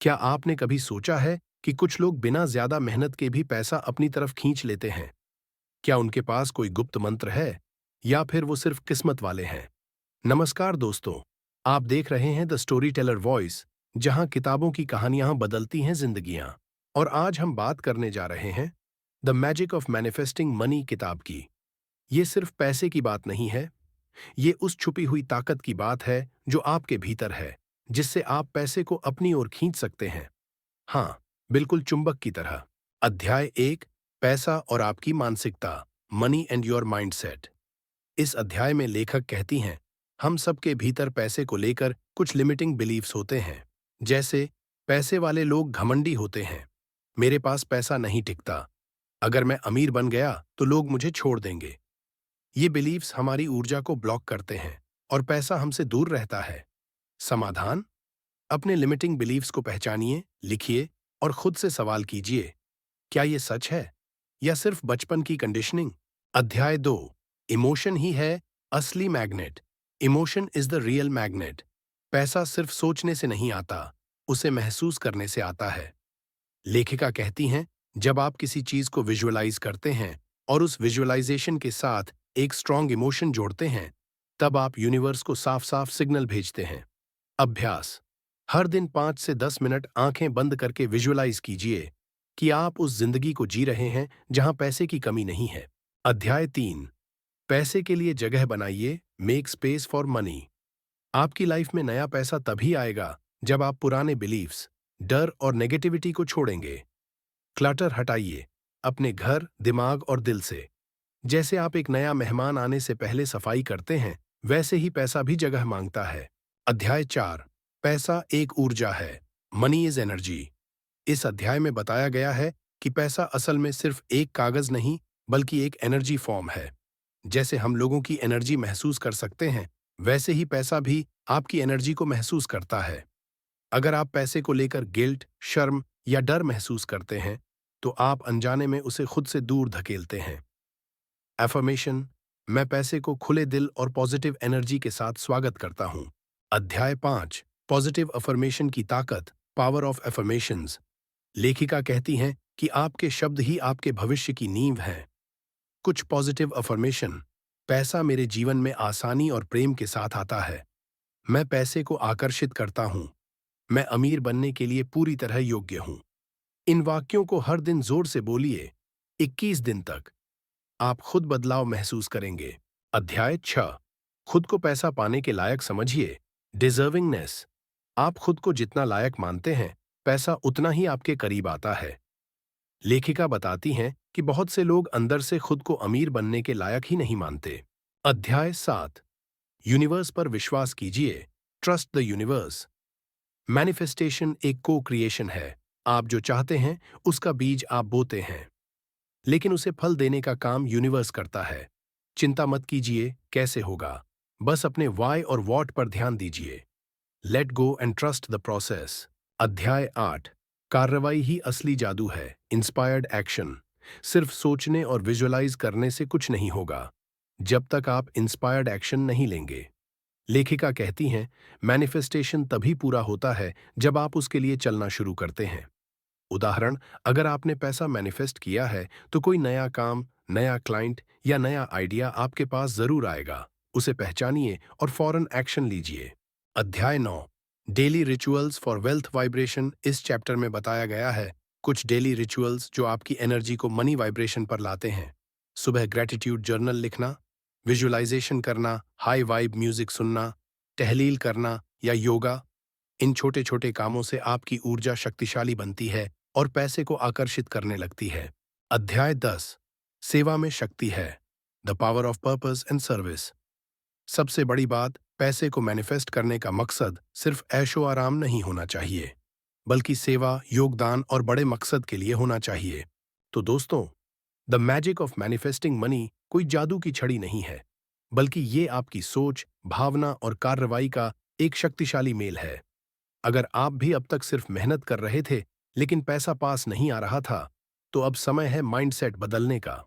क्या आपने कभी सोचा है कि कुछ लोग बिना ज्यादा मेहनत के भी पैसा अपनी तरफ खींच लेते हैं? क्या उनके पास कोई गुप्त मंत्र है या फिर वो सिर्फ किस्मत वाले हैं? नमस्कार दोस्तों, आप देख रहे हैं द स्टोरी टेलर वॉइस, जहां किताबों की कहानियां बदलती हैं जिंदगियां। और आज हम बात करने जा रहे हैं the magic of manifesting money किताब की। ये सिर्फ पैसे की बात नहीं है, ये उस छुपी हुई ताकत की बात है जो आपके भीतर है, जिससे आप पैसे को अपनी ओर खींच सकते हैं। हाँ, बिल्कुल चुंबक की तरह। अध्याय 1, पैसा और आपकी मानसिकता, मनी एंड योर माइंडसेट। इस अध्याय में लेखक कहती हैं, हम सबके भीतर पैसे को लेकर कुछ लिमिटिंग बिलीफ्स होते हैं। जैसे, पैसे वाले लोग घमंडी होते हैं, मेरे पास पैसा नहीं टिकता, अगर मैं अमीर बन गया तो लोग मुझे छोड़ देंगे। ये बिलीफ्स हमारी ऊर्जा को ब्लॉक करते हैं और पैसा हमसे दूर रहता है। समाधान? अपने लिमिटिंग बिलीव्स को पहचानिए, लिखिए और खुद से सवाल कीजिए, क्या ये सच है या सिर्फ बचपन की कंडीशनिंग? अध्याय 2, इमोशन ही है असली magnet. Emotion is the real magnet. पैसा सिर्फ सोचने से नहीं आता, उसे महसूस करने से आता है। लेखिका कहती हैं, जब आप किसी चीज को विजुअलाइज करते हैं और उस विजुअलाइजेशन के साथ एक स्ट्रॉन्ग इमोशन जोड़ते हैं, तब आप यूनिवर्स को साफ साफ सिग्नल भेजते हैं। अभ्यास: हर दिन 5 से 10 मिनट आंखें बंद करके विजुअलाइज कीजिए कि आप उस जिंदगी को जी रहे हैं जहां पैसे की कमी नहीं है। अध्याय 3, पैसे के लिए जगह बनाइए, मेक स्पेस फॉर मनी। आपकी लाइफ में नया पैसा तभी आएगा जब आप पुराने बिलीफ्स, डर और नेगेटिविटी को छोड़ेंगे। क्लटर हटाइए अपने घर, दिमाग और दिल से। जैसे आप एक नया मेहमान आने से पहले सफाई करते हैं, वैसे ही पैसा भी जगह मांगता है। अध्याय 4, पैसा एक ऊर्जा है, मनी इज एनर्जी। इस अध्याय में बताया गया है कि पैसा असल में सिर्फ एक कागज नहीं, बल्कि एक एनर्जी फॉर्म है। जैसे हम लोगों की एनर्जी महसूस कर सकते हैं, वैसे ही पैसा भी आपकी एनर्जी को महसूस करता है। अगर आप पैसे को लेकर गिल्ट, शर्म या डर महसूस करते हैं, तो आप अनजाने में उसे खुद से दूर धकेलते हैं। एफर्मेशन: मैं पैसे को खुले दिल और पॉजिटिव एनर्जी के साथ स्वागत करता हूं। अध्याय 5, पॉजिटिव अफर्मेशन की ताकत, पावर ऑफ एफर्मेशंस। लेखिका कहती हैं कि आपके शब्द ही आपके भविष्य की नींव हैं। कुछ पॉजिटिव अफर्मेशन: पैसा मेरे जीवन में आसानी और प्रेम के साथ आता है। मैं पैसे को आकर्षित करता हूं। मैं अमीर बनने के लिए पूरी तरह योग्य हूं। इन वाक्यों को हर दिन जोर से बोलिए, 21 दिन तक। आप खुद बदलाव महसूस करेंगे। अध्याय 6, खुद को पैसा पाने के लायक समझिए, डिजर्विंगनेस। आप खुद को जितना लायक मानते हैं, पैसा उतना ही आपके करीब आता है। लेखिका बताती हैं कि बहुत से लोग अंदर से खुद को अमीर बनने के लायक ही नहीं मानते। अध्याय 7, यूनिवर्स पर विश्वास कीजिए, ट्रस्ट द यूनिवर्स। मैनिफेस्टेशन एक को क्रिएशन है। आप जो चाहते हैं उसका बीज आप बोते हैं, लेकिन उसे फल देने का काम यूनिवर्स करता है। चिंता मत कीजिए कैसे होगा, बस अपने वाई और वॉट पर ध्यान दीजिए। Let go and trust the process. अध्याय 8, कार्रवाई ही असली जादू है, इंस्पायर्ड एक्शन। सिर्फ सोचने और विजुअलाइज करने से कुछ नहीं होगा जब तक आप इंस्पायर्ड एक्शन नहीं लेंगे। लेखिका कहती हैं, मैनिफेस्टेशन तभी पूरा होता है जब आप उसके लिए चलना शुरू करते हैं। उदाहरण: अगर आपने पैसा मैनिफेस्ट किया है, तो कोई नया काम, नया क्लाइंट या नया आइडिया आपके पास जरूर आएगा। उसे पहचानिए और फौरन एक्शन लीजिए। अध्याय 9, daily rituals for wealth vibration. इस चैप्टर में बताया गया है कुछ डेली रिचुअल्स जो आपकी एनर्जी को मनी वाइब्रेशन पर लाते हैं। सुबह ग्रेटिट्यूड जर्नल लिखना, विजुअलाइजेशन करना, हाई वाइब म्यूजिक सुनना, तहलील करना या योगा। इन छोटे छोटे कामों से आपकी ऊर्जा शक्तिशाली बनती है और पैसे को आकर्षित करने लगती है। अध्याय 10, सेवा में शक्ति है, the power of purpose and service. सबसे बड़ी बात, पैसे को मैनिफेस्ट करने का मकसद सिर्फ ऐशो आराम नहीं होना चाहिए, बल्कि सेवा, योगदान और बड़े मकसद के लिए होना चाहिए। तो दोस्तों, the magic of manifesting money कोई जादू की छड़ी नहीं है, बल्कि ये आपकी सोच, भावना और कार्रवाई का एक शक्तिशाली मेल है। अगर आप भी अब तक सिर्फ मेहनत कर रहे थे लेकिन पैसा पास नहीं आ रहा था, तो अब समय है माइंडसेट बदलने का।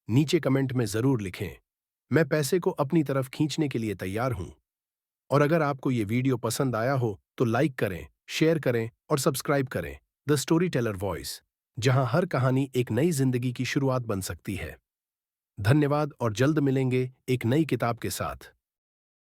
नीचे कमेंट में जरूर लिखें, मैं पैसे को अपनी तरफ खींचने के लिए तैयार हूं। और अगर आपको ये वीडियो पसंद आया हो तो लाइक करें, शेयर करें और सब्सक्राइब करें द स्टोरी टेलर वॉइस, जहां हर कहानी एक नई जिंदगी की शुरुआत बन सकती है। धन्यवाद और जल्द मिलेंगे एक नई किताब के साथ।